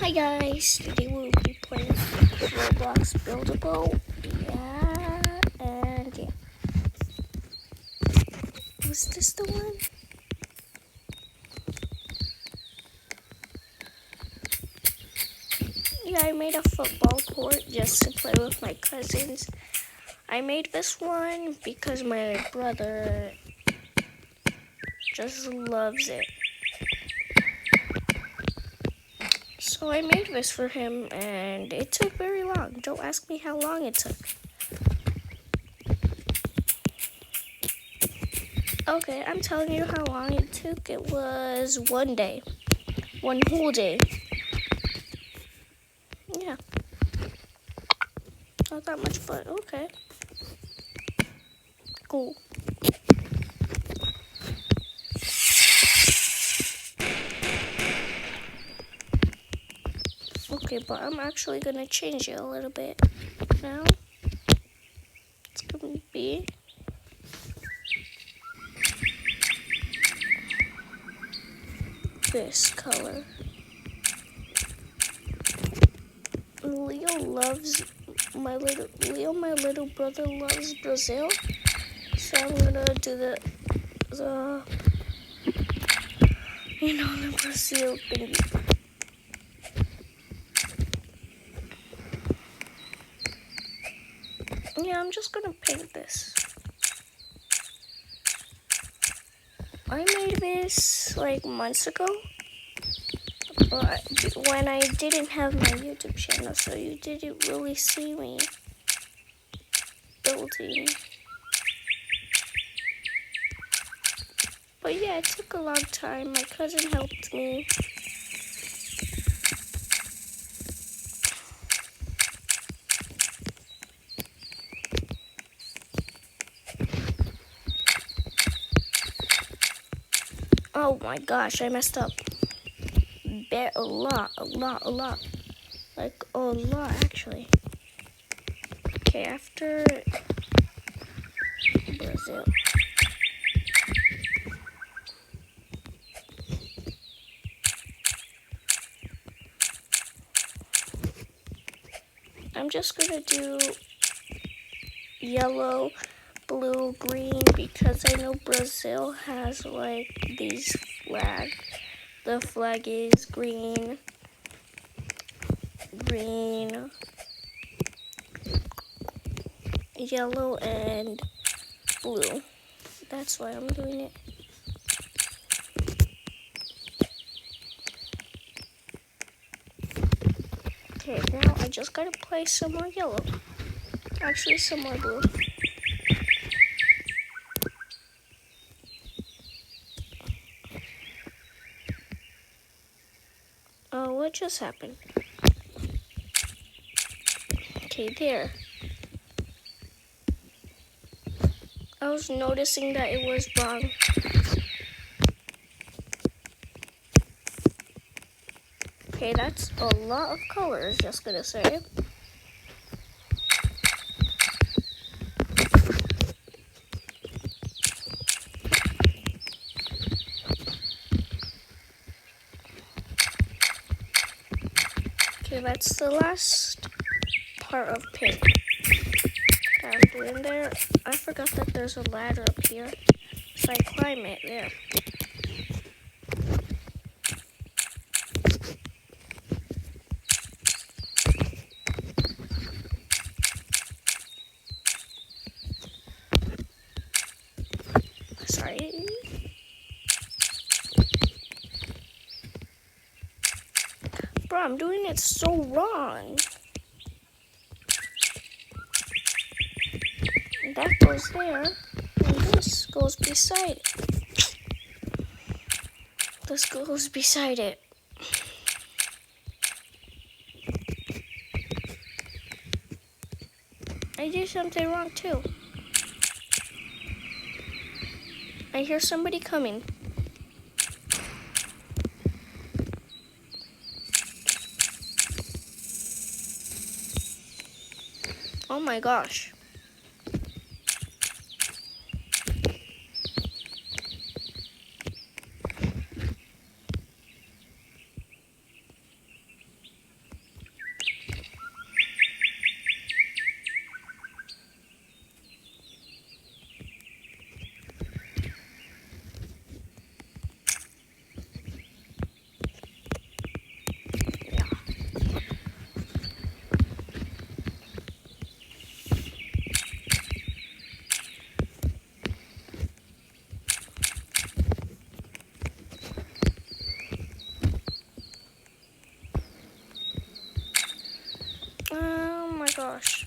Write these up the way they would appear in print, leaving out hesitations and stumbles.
Hi guys, today we'll be playing Roblox Buildable. Yeah. Was this the one? Yeah, I made a football court just to play with my cousins. I made this one because my brother just loves it. So I made this for him and it took very long. Don't ask me how long it took. Okay, I'm telling you how long it took. It was one day. One whole day. Yeah. Not that much, but okay. Cool. Okay, but I'm actually gonna change it a little bit now. It's gonna be this color. My little brother loves Brazil. So I'm gonna do the Brazil thing. Yeah, I'm just gonna paint this. I made this like months ago, but when I didn't have my YouTube channel, so you didn't really see me building. But yeah, it took a long time. My cousin helped me. Oh my gosh, I messed up. A lot. Like a lot, actually. Okay, after Brazil. I'm just gonna do yellow, blue, green because I know Brazil has like these flags. The flag is green, yellow, and blue. That's why I'm doing it. Okay, now I just gotta place some more yellow. Actually, some more blue. Oh, what just happened? Okay, there. I was noticing that it was wrong. Okay, that's a lot of colors, just gonna say. Okay, that's the last part of pink that I'm doing there. I forgot that there's a ladder up here, so I climb it there. Sorry. Bro, I'm doing it so wrong. That goes there, and this goes beside it. This goes beside it. I did something wrong too. I hear somebody coming. Oh my gosh. gosh.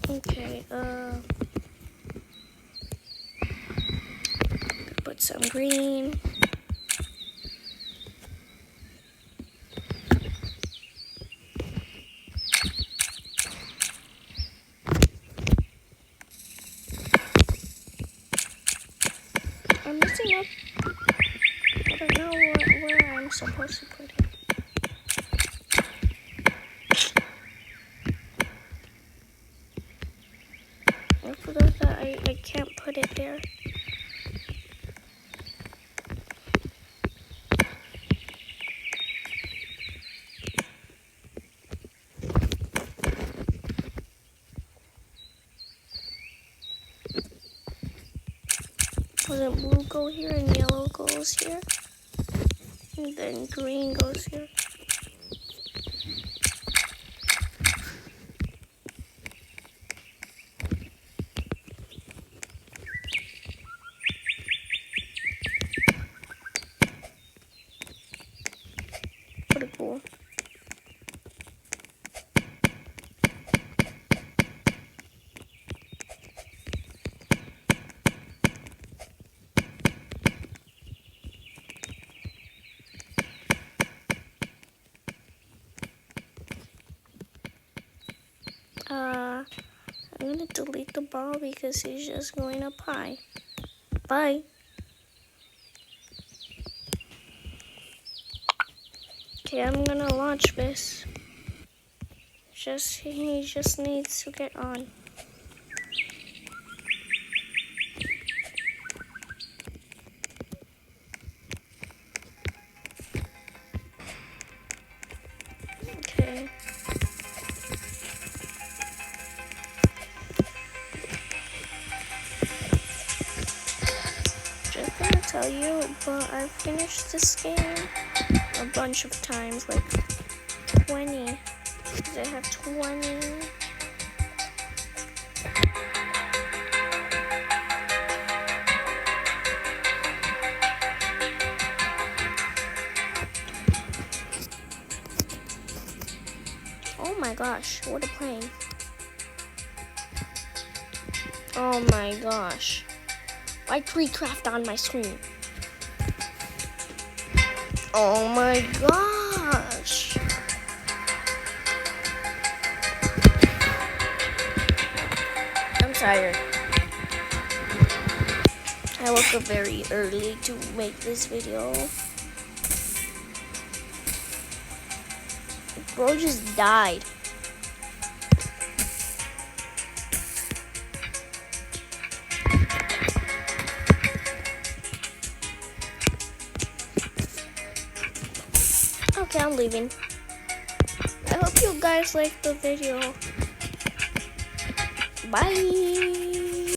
Okay, put some green. I'm messing up. I don't know where I'm supposed to put it. I forgot that I can't put it there. Then blue go here and yellow goes here. And then green goes here. Pretty cool. I'm gonna delete the ball because he's just going up high. Bye. Okay, I'm gonna launch this. He just needs to get on. Okay. Just gonna tell you, but I've finished this game a bunch of times, like 20. I have 20. Oh my gosh, what a plane. Oh my gosh. Why Treecraft on my screen? Oh my gosh. I'm tired. I woke up very early to make this video. Bro just died. Okay, I'm leaving. I hope you guys liked the video. Bye.